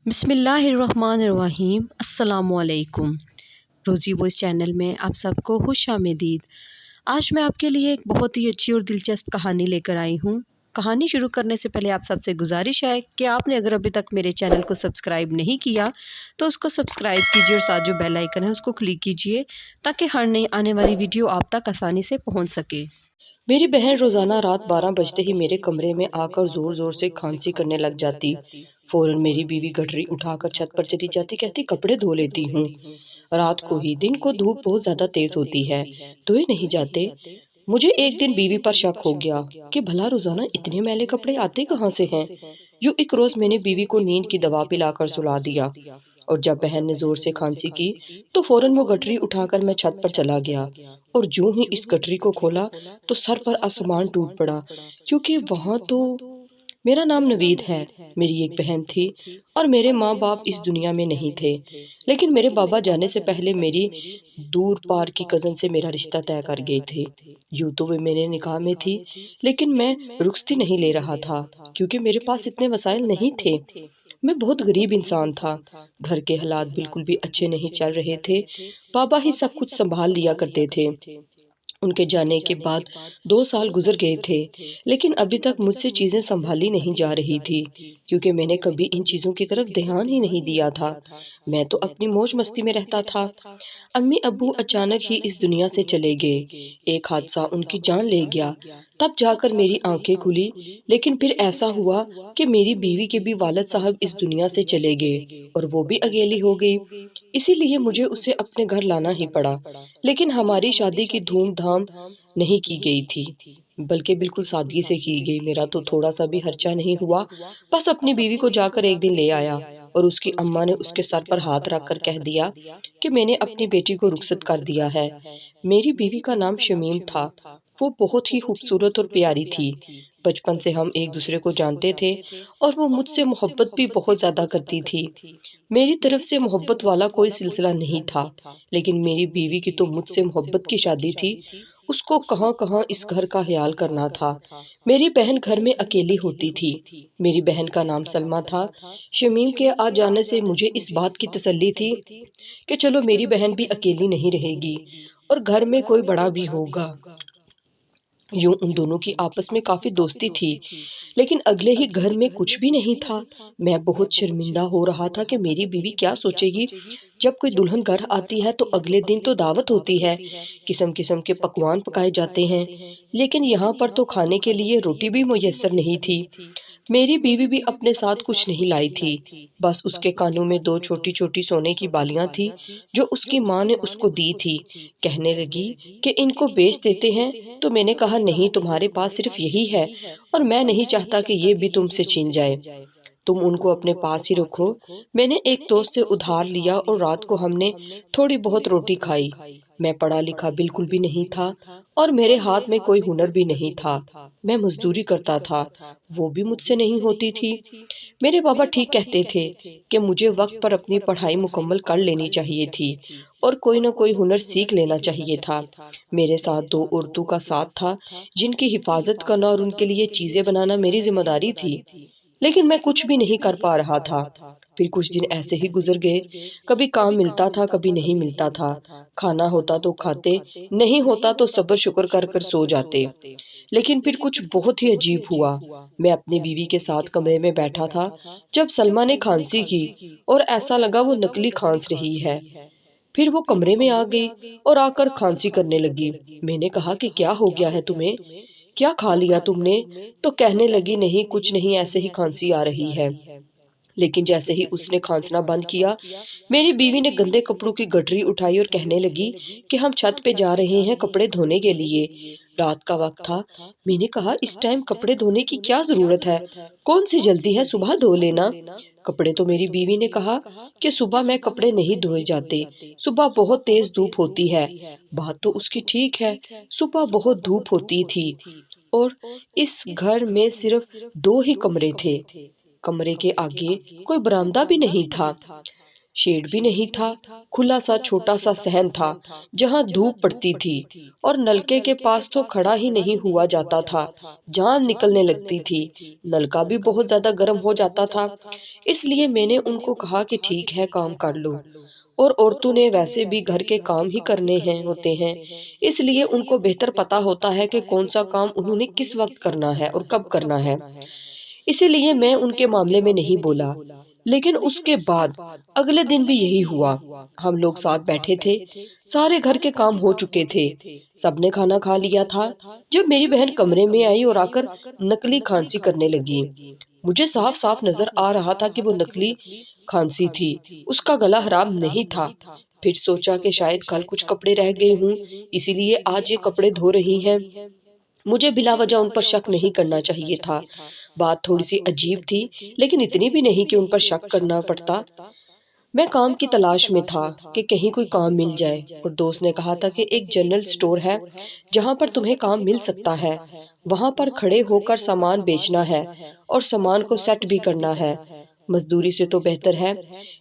बिस्मिल्लाहिर्रहमानिर्रहीम अस्सलामुअलैकुम। रोज़ी वॉइस चैनल में आप सबको खुश आमदीद। आज मैं आपके लिए एक बहुत ही अच्छी और दिलचस्प कहानी लेकर आई हूँ। कहानी शुरू करने से पहले आप सबसे गुजारिश है कि आपने अगर अभी तक मेरे चैनल को सब्सक्राइब नहीं किया तो उसको सब्सक्राइब कीजिए और साथ जो बेल आइकन है उसको क्लिक कीजिए ताकि हर नई आने वाली वीडियो आप तक आसानी से पहुँच सके। मेरी बहन रोज़ाना रात 12 बजते ही मेरे कमरे में आकर ज़ोर ज़ोर से खांसी करने लग जाती। फ़ौरन मेरी बीवी गठरी उठाकर छत पर चली जाती, कहती कपड़े धो लेती हूँ। रात को ही, दिन को धूप बहुत ज़्यादा तेज़ होती है, धोए नहीं जाते। मुझे एक दिन बीवी पर शक हो गया कि भला रोज़ाना इतने मैले कपड़े आते कहाँ से हैं। यूँ एक रोज़ मैंने बीवी को नींद की दवा पिलाकर सुला दिया और जब बहन ने जोर से खांसी की तो फौरन वो गठरी उठाकर मैं छत पर चला गया और जो ही इस गठरी को खोला तो सर पर आसमान टूट पड़ा, क्योंकि वहां तो मेरा नाम नवीद है, मेरी एक बहन थी और मेरे माँ बाप इस दुनिया में नहीं थे। लेकिन मेरे बाबा जाने से पहले मेरी दूर पार की कज़न से मेरा रिश्ता तय कर गए थे। यूँ तो वे मेरे निकाह में थी, लेकिन मैं रुखसती नहीं ले रहा था क्योंकि मेरे पास इतने वसाइल नहीं थे। मैं बहुत गरीब इंसान था। घर के हालात बिल्कुल भी अच्छे नहीं चल रहे थे। पापा ही सब कुछ संभाल लिया करते थे। उनके जाने के बाद 2 साल गुजर गए थे, लेकिन अभी तक मुझसे चीज़ें संभाली नहीं जा रही थी, क्योंकि मैंने कभी इन चीज़ों की तरफ ध्यान ही नहीं दिया था। मैं तो अपनी मौज मस्ती में रहता था। अम्मी अब्बू अचानक ही इस दुनिया से चले गए। एक हादसा उनकी जान ले गया। तब जाकर मेरी आंखें खुली, लेकिन फिर ऐसा हुआ कि मेरी बीवी के भी वालिद साहब इस दुनिया से चले गए और वो भी अकेली हो गई। इसीलिए मुझे उसे अपने घर लाना ही पड़ा। लेकिन हमारी शादी की धूमधाम नहीं की गई थी, बल्कि बिल्कुल सादगी से की गई। मेरा तो थोड़ा सा भी खर्चा नहीं हुआ। बस अपनी बीवी को जाकर एक दिन ले आया और उसकी अम्मा ने उसके सर पर हाथ रखकर कह दिया कि मैंने अपनी बेटी को रुखसत कर दिया है। मेरी बीवी का नाम शमीम था। वो बहुत ही खूबसूरत और प्यारी थी। बचपन से हम एक दूसरे को जानते थे और वो मुझसे मोहब्बत भी बहुत ज्यादा करती थी। मेरी तरफ से मोहब्बत वाला कोई सिलसिला नहीं था, लेकिन मेरी बीवी की तो मुझसे मोहब्बत की शादी थी। उसको कहाँ कहाँ इस घर का ख्याल करना था। मेरी बहन घर में अकेली होती थी। मेरी बहन का नाम सलमा था। शमीम के आ जाने से मुझे इस बात की तसल्ली थी कि चलो मेरी बहन भी अकेली नहीं रहेगी और घर में कोई बड़ा भी होगा। यूं उन दोनों की आपस में काफी दोस्ती थी, लेकिन अगले ही घर में कुछ भी नहीं था। मैं बहुत शर्मिंदा हो रहा था कि मेरी बीवी क्या सोचेगी। जब कोई दुल्हन घर आती है तो अगले दिन तो दावत होती है, किस्म किस्म के पकवान पकाए जाते हैं, लेकिन यहाँ पर तो खाने के लिए रोटी भी मुयस्सर नहीं थी। मेरी बीवी भी अपने साथ कुछ नहीं लाई थी। बस उसके कानों में 2 छोटी-छोटी सोने की बालियां थी, जो उसकी माँ ने उसको दी थी। कहने लगी कि इनको बेच देते हैं, तो मैंने कहा नहीं, तुम्हारे पास सिर्फ यही है और मैं नहीं चाहता कि ये भी तुमसे छीन जाए। तुम उनको अपने पास ही रखो। मैंने एक दोस्त से उधार लिया और रात को हमने थोड़ी बहुत रोटी खाई। मैं पढ़ा लिखा बिल्कुल भी नहीं था और मेरे हाथ में कोई हुनर भी नहीं था। मैं मजदूरी करता था, वो भी मुझसे नहीं होती थी। मेरे बाबा ठीक कहते थे कि मुझे वक्त पर अपनी पढ़ाई मुकम्मल कर लेनी चाहिए थी और कोई ना कोई हुनर सीख लेना चाहिए था। मेरे साथ 2 औरतों का साथ था, जिनकी हिफाजत करना और उनके लिए चीजें बनाना मेरी जिम्मेदारी थी। लेकिन मैं कुछ भी नहीं कर पा रहा था। फिर कुछ दिन ऐसे ही गुजर गए। कभी काम मिलता था, कभी नहीं मिलता था। खाना होता तो खाते, नहीं होता तो सब्र शुक्र कर कर सो जाते। लेकिन फिर कुछ बहुत ही अजीब हुआ। मैं अपनी बीवी के साथ कमरे में बैठा था जब सलमा ने खांसी की और ऐसा लगा वो नकली खांस रही है। फिर वो कमरे में आ गई और आकर खांसी करने लगी। मैंने कहा कि क्या हो गया है तुम्हें? क्या खा लिया तुमने? तो कहने लगी नहीं कुछ नहीं, ऐसे ही खांसी आ रही है। लेकिन जैसे ही उसने खांसना बंद किया, मेरी बीवी ने गंदे कपड़ों की गठरी उठाई और कहने लगी कि हम छत पे जा रहे हैं कपड़े धोने के लिए। रात का वक्त था। मैंने कहा इस टाइम कपड़े धोने की क्या जरूरत है, कौन सी जल्दी है, सुबह धो लेना कपड़े। तो मेरी बीवी ने कहा कि सुबह में कपड़े नहीं धोए जाते, सुबह बहुत तेज धूप होती है। बात तो उसकी ठीक है, सुबह बहुत धूप होती थी और इस घर में सिर्फ 2 ही कमरे थे। कमरे के आगे कोई बरामदा भी नहीं था। शेड भी नहीं था, खुला सा छोटा सा सहन था जहां धूप पड़ती थी और नलके के पास तो खड़ा ही नहीं हुआ जाता था, जान निकलने लगती थी। नलका भी बहुत ज्यादा गर्म हो जाता था। इसलिए मैंने उनको कहा कि ठीक है, काम कर लो। और औरतों ने वैसे भी घर के काम ही करने हैं होते हैं, इसलिए उनको बेहतर पता होता है कि कौन सा काम उन्होंने किस वक्त करना है और कब करना है। इसीलिए मैं उनके मामले में नहीं बोला। लेकिन उसके बाद अगले दिन भी यही हुआ। हम लोग साथ बैठे थे, सारे घर के काम हो चुके थे, सबने खाना खा लिया था, जब मेरी बहन कमरे में आई और आकर नकली खांसी करने लगी। मुझे साफ साफ नजर आ रहा था कि वो नकली खांसी थी, उसका गला खराब नहीं था। फिर सोचा कि शायद कल कुछ कपड़े रह गए हूँ, इसीलिए आज ये कपड़े धो रही हैं। मुझे बिला वजह उन पर शक नहीं करना चाहिए था। बात थोड़ी सी अजीब थी, लेकिन इतनी भी नहीं कि उन पर शक करना पड़ता। मैं काम की तलाश में था कि कहीं कोई काम मिल जाए, और दोस्त ने कहा था कि एक जनरल स्टोर है जहां पर तुम्हें काम मिल सकता है। वहां पर खड़े होकर सामान बेचना है और सामान को सेट भी करना है। मजदूरी से तो बेहतर है।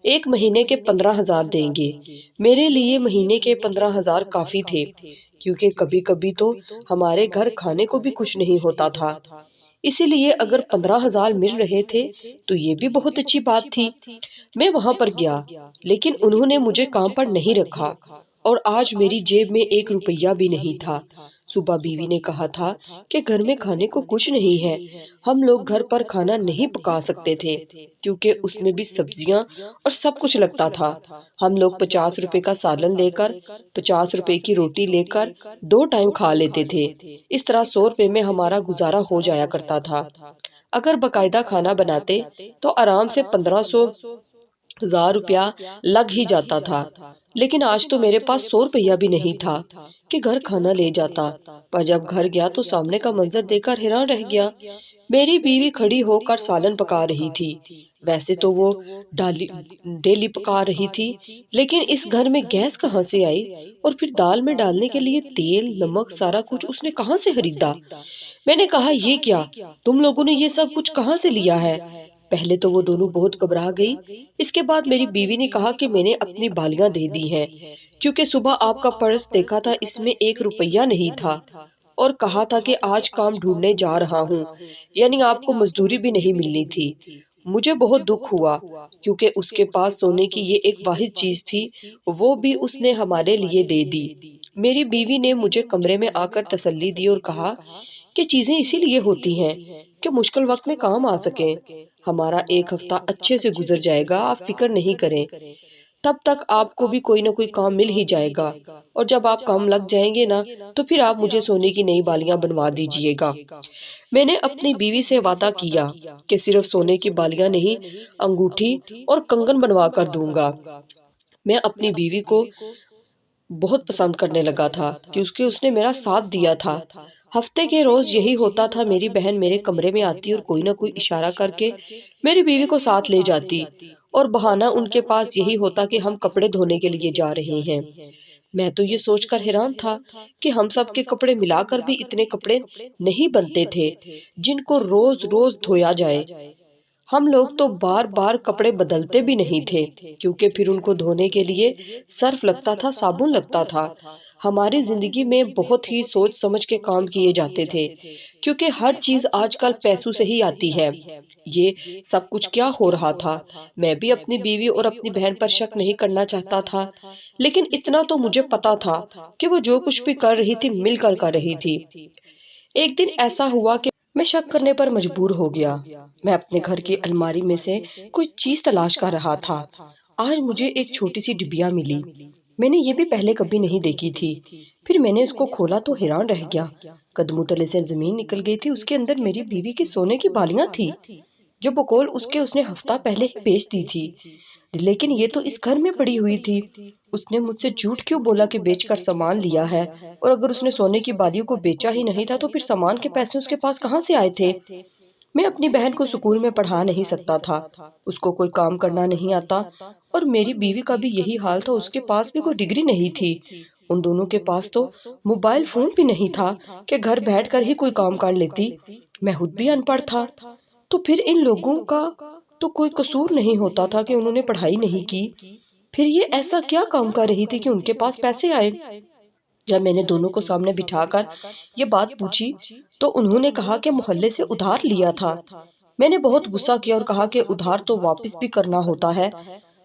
1 महीने के 15,000 देंगे। मेरे लिए महीने के 15,000 काफी थे, क्योंकि कभी कभी तो हमारे घर खाने को भी कुछ नहीं होता था। इसीलिए अगर 15,000 मिल रहे थे तो ये भी बहुत अच्छी बात थी। मैं वहां पर गया, लेकिन उन्होंने मुझे काम पर नहीं रखा और आज मेरी जेब में 1 रुपया भी नहीं था। सुबह बीवी ने कहा था कि घर में खाने को कुछ नहीं है। हम लोग घर पर खाना नहीं पका सकते थे, क्योंकि उसमें भी सब्जियां और सब कुछ लगता था। हम लोग 50 रुपए का सालन लेकर, 50 रुपए की रोटी लेकर 2 टाइम खा लेते थे। इस तरह 100 रुपए में हमारा गुजारा हो जाया करता था। अगर बकायदा खाना बनाते तो आराम से 1500 हजार रुपया लग ही जाता था। लेकिन आज तो मेरे पास 100 रुपया भी नहीं था कि घर खाना ले जाता। पर जब घर गया तो सामने का मंजर देखकर हैरान रह गया। मेरी बीवी खड़ी होकर सालन पका रही थी। वैसे तो वो डाली डेली पका रही थी, लेकिन इस घर में गैस कहाँ से आई? और फिर दाल में डालने के लिए तेल, नमक, सारा कुछ उसने कहाँ से खरीदा? मैंने कहा, ये क्या, तुम लोगों ने ये सब कुछ कहाँ से लिया है? पहले तो वो दोनों बहुत घबरा गई। इसके बाद मेरी बीवी ने कहा कि मैंने अपनी बालियां दे दी हैं, क्योंकि सुबह आपका पर्स देखा था, इसमें 1 रुपया नहीं था, और कहा था कि आज काम ढूंढने जा रहा हूँ, यानी आपको मजदूरी भी नहीं मिलनी थी। मुझे बहुत दुख हुआ, क्योंकि उसके पास सोने की ये एक वाहिद चीज थी, वो भी उसने हमारे लिए दे दी। मेरी बीवी ने मुझे कमरे में आकर तसल्ली दी और कहा कि चीजें इसीलिए होती हैं कि मुश्किल वक्त में काम आ सकें। हमारा 1 हफ्ता अच्छे से गुजर जाएगा, आप फिक्र नहीं करें। तब तक आपको भी कोई ना कोई काम मिल ही जाएगा, और जब आप काम लग जाएंगे ना, तो फिर आप मुझे सोने की नई बालियां बनवा दीजिएगा। मैंने अपनी बीवी से वादा किया कि सिर्फ सोने की बालियां नहीं, अंगूठी और कंगन बनवा कर दूंगा। मैं अपनी बीवी को बहुत पसंद करने लगा था, क्योंकि उसने मेरा साथ दिया था। हफ्ते के रोज यही होता था, मेरी बहन मेरे कमरे में आती और कोई ना कोई इशारा करके मेरी बीवी को साथ ले जाती, और बहाना उनके पास यही होता कि हम कपड़े धोने के लिए जा रहे हैं। मैं तो ये सोचकर हैरान था कि हम सब के कपड़े मिलाकर भी इतने कपड़े नहीं बनते थे जिनको रोज रोज धोया जाए। हम लोग तो बार बार कपड़े बदलते भी नहीं थे, क्योंकि फिर उनको धोने के लिए सर्फ लगता था, साबुन लगता था। हमारी जिंदगी में बहुत ही सोच समझ के काम किए जाते थे, क्योंकि हर चीज आजकल पैसों से ही आती है। ये सब कुछ क्या हो रहा था? मैं भी अपनी बीवी और अपनी बहन पर शक नहीं करना चाहता था, लेकिन इतना तो मुझे पता था कि वो जो कुछ भी कर रही थी मिलकर कर रही थी। एक दिन ऐसा हुआ कि मैं शक करने पर मजबूर हो गया। मैं अपने घर की अलमारी में से कोई चीज तलाश कर रहा था। आज मुझे एक छोटी सी डिबिया मिली। मैंने ये भी पहले कभी नहीं देखी थी। फिर मैंने उसको खोला तो हैरान रह गया। कदमों तले से जमीन निकल गई थी। उसके अंदर मेरी बीवी की सोने की बालियां थी, जो बकौल उसके उसने हफ्ता पहले ही बेच दी थी। लेकिन ये तो इस घर में पड़ी हुई थी। उसने मुझसे झूठ क्यों बोला कि बेचकर सामान लिया है? और अगर उसने सोने की बालियों को बेचा ही नहीं था, तो फिर सामान के पैसे उसके पास कहाँ से आए थे? मैं अपनी बहन को स्कूल में पढ़ा नहीं सकता था, उसको कोई काम करना नहीं आता, और मेरी बीवी का भी यही हाल था, उसके पास भी कोई डिग्री नहीं थी। उन दोनों के पास तो मोबाइल फोन भी नहीं था कि घर बैठकर ही कोई काम कर लेती। मैं खुद भी अनपढ़ था। तो फिर इन लोगों का तो कोई कसूर नहीं होता था कि उन्होंने पढ़ाई नहीं की। फिर ये ऐसा क्या काम कर रही थी कि उनके पास पैसे आए? जब मैंने दोनों को सामने बिठाकर ये बात पूछी तो उन्होंने कहा कि मोहल्ले से उधार लिया था। मैंने बहुत गुस्सा किया और कहा कि उधार तो वापस भी करना होता है।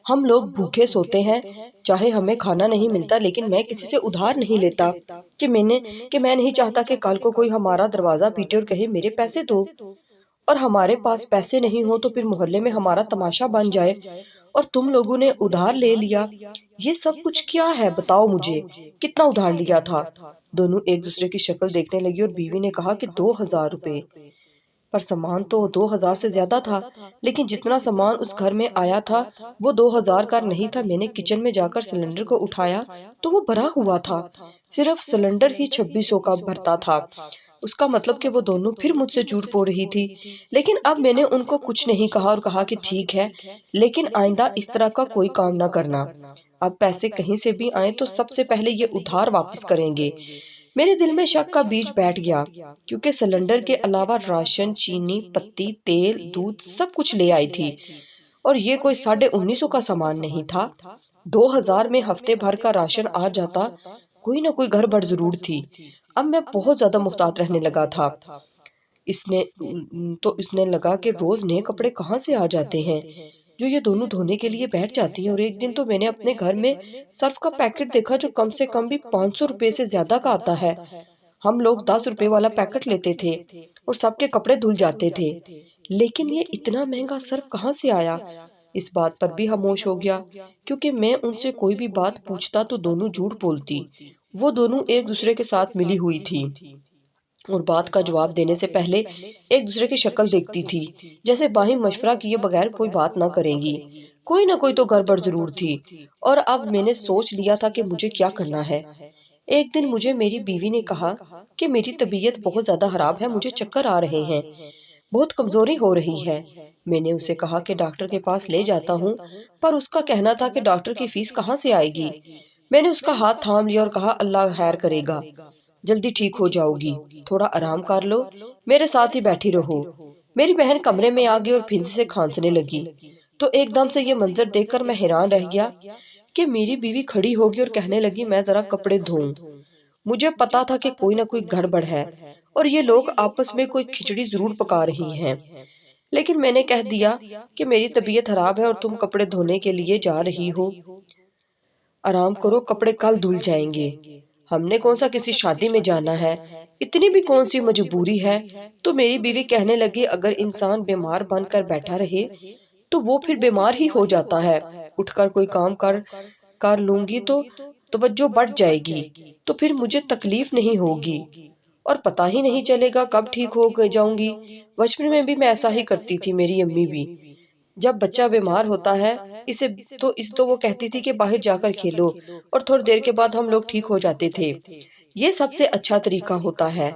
हम लोग भूखे सोते हैं, चाहे हमें खाना नहीं मिलता, लेकिन मैं किसी से उधार नहीं लेता। कि मैं नहीं चाहता कि कल को कोई हमारा दरवाजा पीटे और कहे मेरे पैसे दो, और हमारे पास पैसे नहीं हो तो फिर मोहल्ले में हमारा तमाशा बन जाए और तुम लोगों ने उधार ले लिया। ये सब कुछ क्या है, बताओ मुझे, कितना उधार लिया था? दोनों एक दूसरे की शक्ल देखने लगी और बीवी ने कहा कि 2,000 रुपए। पर सामान तो 2,000 से ज्यादा था, लेकिन जितना सामान उस घर में आया था वो 2,000 का नहीं था। मैंने किचन में जाकर सिलेंडर को उठाया तो वो भरा हुआ था। सिर्फ सिलेंडर ही 2,600 का भरता था। उसका मतलब कि वो दोनों फिर मुझसे झूठ बोल रही थी। लेकिन अब मैंने उनको कुछ नहीं कहा और कहा कि ठीक है, लेकिन आइंदा इस तरह का कोई काम ना करना। अब पैसे कहीं से भी आए तो सबसे पहले ये उधार वापस करेंगे। मेरे दिल में शक का बीज बैठ गया, क्योंकि सिलेंडर के अलावा राशन, चीनी, पत्ती, तेल, दूध सब कुछ ले आई थी, और ये कोई 1950 का सामान नहीं था। 2,000 में हफ्ते भर का राशन आ जाता। कोई ना कोई गड़बड़ जरूर थी। अब मैं बहुत ज्यादा मुहतात रहने लगा था। इसने लगा कि रोज नए कपड़े कहाँ से आ जाते हैं जो ये दोनों धोने के लिए बैठ जाती हैं। और एक दिन तो मैंने अपने घर में सर्फ का पैकेट देखा जो कम से कम भी 500 रुपए से ज्यादा का आता है। हम लोग 10 रुपए वाला पैकेट लेते थे और सबके कपड़े धुल जाते थे, लेकिन ये इतना महंगा सर्फ कहाँ से आया? इस बात पर भी खामोश हो गया, क्योंकि मैं उनसे कोई भी बात पूछता तो दोनों झूठ बोलती। वो दोनों एक दूसरे के साथ मिली हुई थी और बात का जवाब देने से पहले एक दूसरे की शक्ल देखती थी, जैसे बाही मशवरा किए बगैर कोई बात ना करेंगी। कोई ना कोई तो गड़बड़ जरूर थी, और अब मैंने सोच लिया था कि मुझे क्या करना है। एक दिन मुझे मेरी बीवी ने कहा कि मेरी तबीयत बहुत ज्यादा खराब है, मुझे चक्कर आ रहे हैं, बहुत कमजोरी हो रही है। मैंने उसे कहा कि डॉक्टर के पास ले जाता हूँ, पर उसका कहना था कि डॉक्टर की फीस कहाँ से आएगी। मैंने उसका हाथ थाम लिया और कहा अल्लाह खैर करेगा, जल्दी ठीक हो जाओगी, थोड़ा आराम कर लो, मेरे साथ ही बैठी रहो। मेरी बहन कमरे में आ गई और फिर से खांसने लगी। तो एकदम से ये मंजर देखकर मैं हैरान रह गया कि मेरी बीवी खड़ी होगी और कहने लगी मैं जरा कपड़े धोऊं। मुझे पता था कि कोई ना कोई गड़बड़ है और ये लोग आपस में कोई खिचड़ी जरूर पका रही हैं। लेकिन मैंने कह दिया कि मेरी तबीयत खराब है और तुम कपड़े धोने के लिए जा रही हो, आराम करो, कपड़े कल धुल जाएंगे। हमने कौन सा किसी शादी में जाना है, इतनी भी कौन सी मजबूरी है। तो मेरी बीवी कहने लगी अगर इंसान बीमार बनकर बैठा रहे तो वो फिर बीमार ही हो जाता है। उठकर कोई काम कर कर लूंगी तो तवज्जो बढ़ जाएगी, तो फिर मुझे तकलीफ नहीं होगी और पता ही नहीं चलेगा कब ठीक हो जाऊंगी। बचपन में भी मैं ऐसा ही करती थी, मेरी अम्मी भी। जब बच्चा बीमार होता है इसे तो वो कहती थी कि बाहर जाकर खेलो, और थोड़ी देर के बाद हम लोग ठीक हो जाते थे। ये सबसे अच्छा तरीका होता है।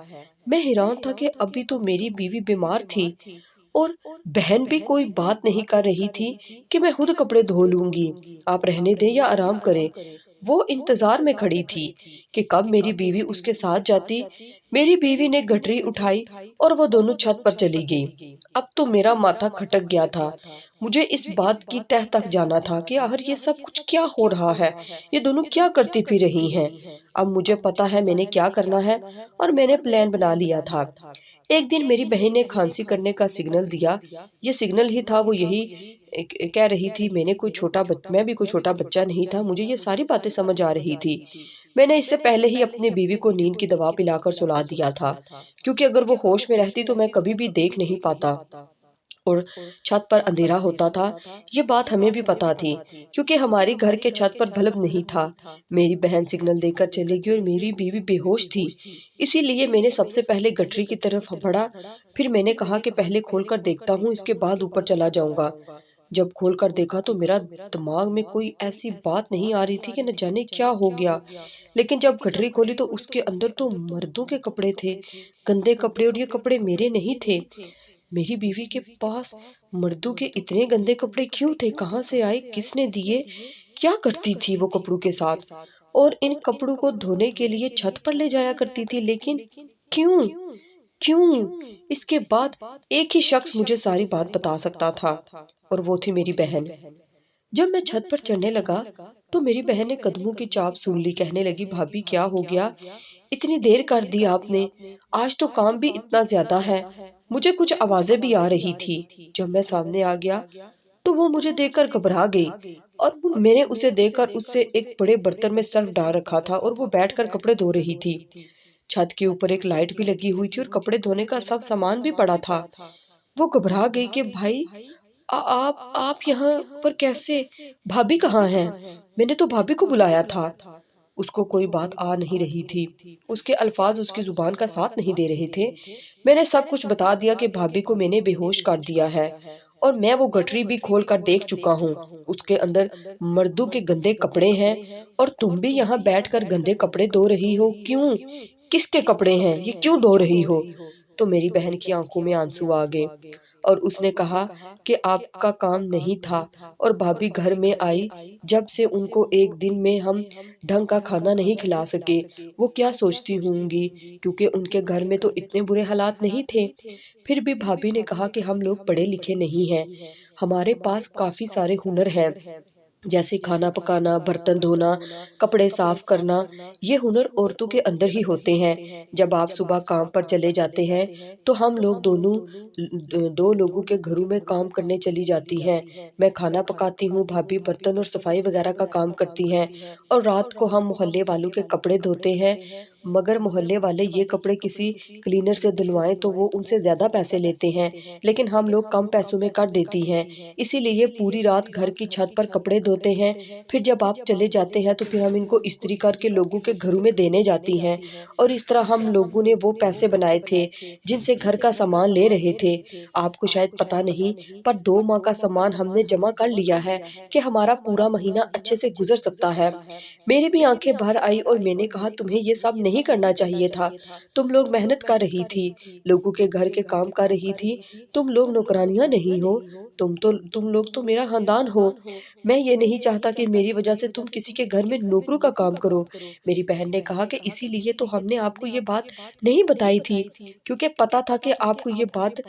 मैं हैरान था कि अभी तो मेरी बीवी बीमार थी और बहन भी कोई बात नहीं कर रही थी कि मैं खुद कपड़े धो लूंगी, आप रहने दें या आराम करें। वो इंतजार में खड़ी थी कि कब मेरी बीवी उसके साथ जाती। मेरी बीवी ने गठरी उठाई और वो दोनों छत पर चली गई। अब तो मेरा माथा खटक गया था। मुझे इस बात की तह तक जाना था कि आखिर ये सब कुछ क्या हो रहा है, ये दोनों क्या करती फिर रही हैं। अब मुझे पता है मैंने क्या करना है और मैंने प्लान बना लिया था। एक दिन मेरी बहन ने खांसी करने का सिग्नल दिया। ये सिग्नल ही था, वो यही कह रही थी। मैं भी कोई छोटा बच्चा नहीं था, मुझे ये सारी बातें समझ आ रही थी। मैंने इससे पहले ही अपनी बीवी को नींद की दवा पिलाकर सुला दिया था, क्योंकि अगर वो होश में रहती तो मैं कभी भी देख नहीं पाता और छत पर अंधेरा होता था। ये बात हमें भी पता थी, क्योंकि हमारी घर के छत पर बल्ब नहीं था। मेरी बहन सिग्नल देकर चली गई और मेरी बीवी बेहोश थी। इसीलिए मैंने सबसे पहले गठरी की तरफ बढ़ा। फिर मैंने कहा कि पहले खोलकर देखता हूँ, इसके बाद ऊपर चला जाऊंगा। जब खोलकर देखा तो मेरा दिमाग में कोई ऐसी बात नहीं आ रही थी कि न जाने क्या हो गया। लेकिन जब गठरी खोली तो उसके अंदर तो मर्दों के कपड़े थे, गंदे कपड़े, और ये कपड़े मेरे नहीं थे। मेरी बीवी के पास मर्दों के इतने गंदे कपड़े क्यों थे, कहाँ से आए, किसने दिए, क्या करती थी वो कपड़ों के साथ? और इन कपड़ों को धोने के लिए छत पर ले जाया करती थी, लेकिन क्यों? क्यों? इसके बाद एक ही शख्स मुझे सारी बात बता सकता था, और वो थी मेरी बहन। जब मैं छत पर चढ़ने लगा तो मेरी बहन ने कदमों की चाप सुन ली। कहने लगी, भाभी क्या हो गया, इतनी देर कर दी आपने, आज तो काम भी इतना ज्यादा है। मुझे कुछ आवाजें भी आ रही थी। जब मैं सामने आ गया तो वो मुझे देखकर घबरा गई और मैंने उसे देखकर उससे एक बड़े बर्तन में सर्फ डाल रखा था और वो बैठकर कपड़े धो रही थी। छत के ऊपर एक लाइट भी लगी हुई थी और कपड़े धोने का सब सामान भी पड़ा था। वो घबरा गई कि भाई आप यहाँ पर कैसे, भाभी कहाँ हैं? मैंने तो भाभी को बुलाया था। उसको कोई बात आ नहीं रही थी। उसके अल्फाज उसकी जुबान का साथ नहीं दे रहे थे। मैंने सब कुछ बता दिया कि भाभी को मैंने बेहोश कर दिया है और मैं वो गठरी भी खोल कर देख चुका हूँ। उसके अंदर मर्दों के गंदे कपड़े हैं और तुम भी यहाँ बैठकर गंदे कपड़े धो रही हो। क्यों? किसके कपड़े हैं? ये क्यों धो रही हो? तो मेरी बहन की आंखों में आंसू आ गए और उसने कहा कि आपका काम नहीं था और भाभी घर में आई जब से उनको एक दिन में हम ढंग का खाना नहीं खिला सके, वो क्या सोचती होंगी, क्योंकि उनके घर में तो इतने बुरे हालात नहीं थे। फिर भी भाभी ने कहा कि हम लोग पढ़े लिखे नहीं हैं, हमारे पास काफी सारे हुनर हैं, जैसे खाना पकाना, बर्तन धोना, कपड़े साफ करना। ये हुनर औरतों के अंदर ही होते हैं। जब आप सुबह काम पर चले जाते हैं तो हम लोग दोनों दो लोगों के घरों में काम करने चली जाती हैं। मैं खाना पकाती हूँ, भाभी बर्तन और सफाई वगैरह का काम करती हैं और रात को हम मोहल्ले वालों के कपड़े धोते हैं। मगर मोहल्ले वाले ये कपड़े किसी क्लीनर से धुलवाएं तो वो उनसे ज्यादा पैसे लेते हैं, लेकिन हम लोग कम पैसों में कर देती हैं। इसीलिए पूरी रात घर की छत पर कपड़े धोते हैं। फिर जब आप चले जाते हैं तो फिर हम इनको इस्त्री करके लोगों के घरों में देने जाती हैं और इस तरह हम लोगों ने वो पैसे बनाए थे जिनसे घर का सामान ले रहे थे। आपको शायद पता नहीं, पर 2 माह का सामान हमने जमा कर लिया है कि हमारा पूरा महीना अच्छे से गुजर सकता है। मेरी भी आंखें भर आई और मैंने कहा, तुम्हें ये सब नहीं करना चाहिए था। तुम लोग मेहनत कर रही थी, लोगों के घर के काम कर रही थी, तुम लोग नौकरानियां नहीं हो। तुम लोग तो मेरा खानदान हो। मैं ये नहीं चाहता कि मेरी वजह से तुम किसी के घर में नौकरों का काम करो। मेरी बहन ने कहा कि इसीलिए तो हमने आपको ये बात नहीं बताई थी, क्योंकि पता था कि आपको ये बात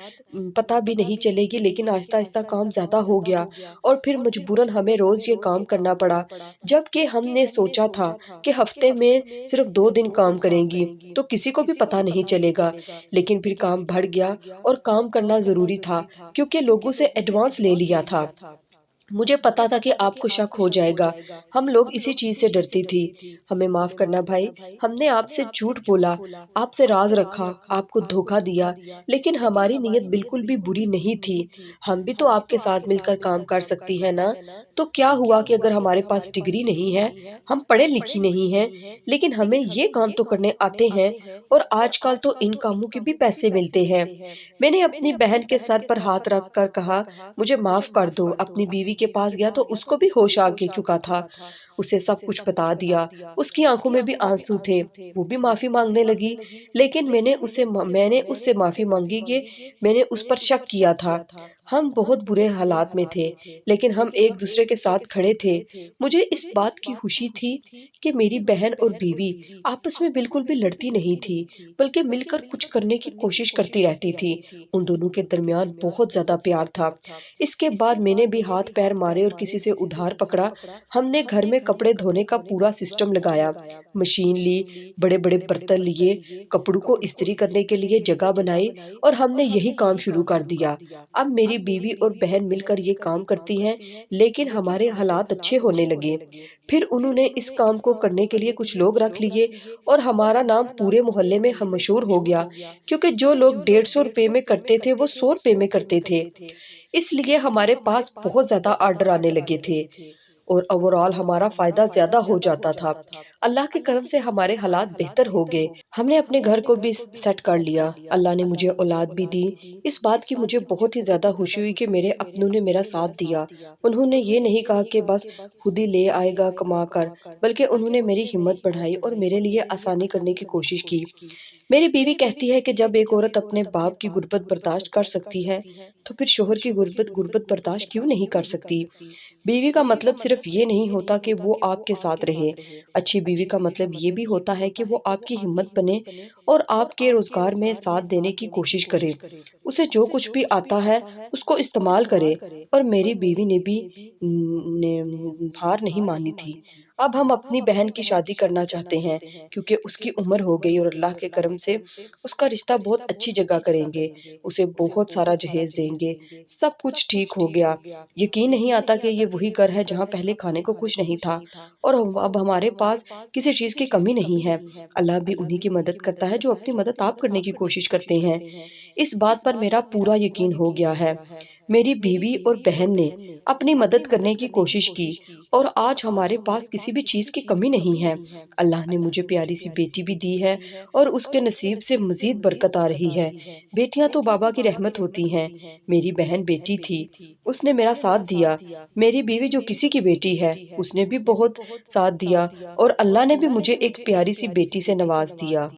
पता भी नहीं चलेगी, लेकिन आहिस्ता आहिस्ता काम ज्यादा हो गया और फिर मजबूरन हमें रोज ये काम करना पड़ा। जबकि हमने सोचा था कि हफ्ते में सिर्फ 2 दिन काम करेंगी तो किसी को भी पता नहीं चलेगा, लेकिन फिर काम बढ़ गया और काम करना जरूरी था क्योंकि लोगों से एडवांस ले लिया था। मुझे पता था कि आपको शक हो जाएगा, हम लोग इसी चीज से डरती थी। हमें माफ करना भाई, हमने आपसे झूठ बोला, आपसे राज रखा, आपको धोखा दिया, लेकिन हमारी नीयत बिल्कुल भी बुरी नहीं थी। हम भी तो आपके साथ मिलकर काम कर सकती है ना। तो क्या हुआ कि अगर हमारे पास डिग्री नहीं है, हम पढ़े लिखी नहीं हैं, लेकिन हमें ये काम तो करने आते हैं और आजकल तो इन कामों के भी पैसे मिलते हैं। मैंने अपनी बहन के सर पर हाथ रख कर कहा, मुझे माफ कर दो। अपनी बीवी के पास गया तो उसको भी होश आ चुका था। उसे सब कुछ बता दिया। उसकी आंखों में भी आंसू थे। वो भी माफी मांगने लगी, लेकिन मैंने उससे माफी मांगी कि मैंने उस पर शक किया था। हम बहुत बुरे हालात में थे, लेकिन हम एक दूसरे के साथ खड़े थे। मुझे इस बात की खुशी थी कि मेरी बहन और बीवी आपस में बिल्कुल भी लड़ती नहीं थी, बल्कि मिलकर कुछ करने की कोशिश करती रहती थी। उन दोनों के दरमियान बहुत ज्यादा प्यार था। इसके बाद मैंने भी हाथ पैर मारे और किसी से उधार पकड़ा। हमने घर में कपड़े धोने का पूरा सिस्टम लगाया, मशीन ली, बड़े बड़े बर्तन लिए, कपड़ों को इस्त्री करने के लिए जगह बनाई और हमने यही काम शुरू कर दिया। अब मेरी बीवी और बहन मिलकर ये काम करती हैं, लेकिन हमारे हालात अच्छे होने लगे। फिर उन्होंने इस काम को करने के लिए कुछ लोग रख लिए और हमारा नाम पूरे मोहल्ले में हम मशहूर हो गया, क्योंकि जो लोग 150 रुपए में करते थे वो 100 रुपए में करते थे। इसलिए हमारे पास बहुत ज्यादा ऑर्डर आने लगे थे और ओवरऑल हमारा फायदा ज्यादा हो जाता था। अल्लाह के करम से हमारे हालात बेहतर हो गए। हमने अपने घर को भी सेट कर लिया। अल्लाह ने मुझे औलाद भी दी। इस बात की मुझे बहुत ही ज्यादा खुशी हुई कि मेरे अपनों ने मेरा साथ दिया। उन्होंने ये नहीं कहा कि बस खुद ही ले आएगा कमा कर, बल्कि उन्होंने मेरी हिम्मत बढ़ाई और मेरे लिए आसानी करने की कोशिश की। मेरी बीवी कहती है कि जब एक औरत अपने बाप की गुर्बत बर्दाश्त कर सकती है, तो फिर शोहर की गुर्बत गुर्बत बर्दाश्त क्यों नहीं कर सकती। बीवी का मतलब सिर्फ ये नहीं होता कि वो आपके साथ रहे। अच्छी बीवी का मतलब ये भी होता है कि वो आपकी हिम्मत बने और आपके रोजगार में साथ देने की कोशिश करे। उसे जो कुछ भी आता है उसको इस्तेमाल करे। और मेरी बीवी ने भी हार नहीं मानी थी। अब हम अपनी बहन की शादी करना चाहते हैं क्योंकि उसकी उम्र हो गई और अल्लाह के करम से उसका रिश्ता बहुत अच्छी जगह करेंगे, उसे बहुत सारा जहेज देंगे, सब कुछ ठीक हो गया। यकीन नहीं आता कि ये वही घर है जहाँ पहले खाने को कुछ नहीं था और अब हमारे पास किसी चीज़ की कमी नहीं है। अल्लाह भी उन्हीं की मदद करता है जो अपनी मदद आप करने की कोशिश करते हैं। इस बात पर मेरा पूरा यकीन हो गया है। मेरी बीवी और बहन ने अपनी मदद करने की कोशिश की और आज हमारे पास किसी भी चीज़ की कमी नहीं है। अल्लाह ने मुझे प्यारी सी बेटी भी दी है और उसके नसीब से मज़ीद बरकत आ रही है। बेटियाँ तो बाबा की रहमत होती हैं। मेरी बहन बेटी थी, उसने मेरा साथ दिया। मेरी बीवी जो किसी की बेटी है, उसने भी बहुत साथ दिया और अल्लाह ने भी मुझे एक प्यारी सी बेटी से नवाज़ दिया।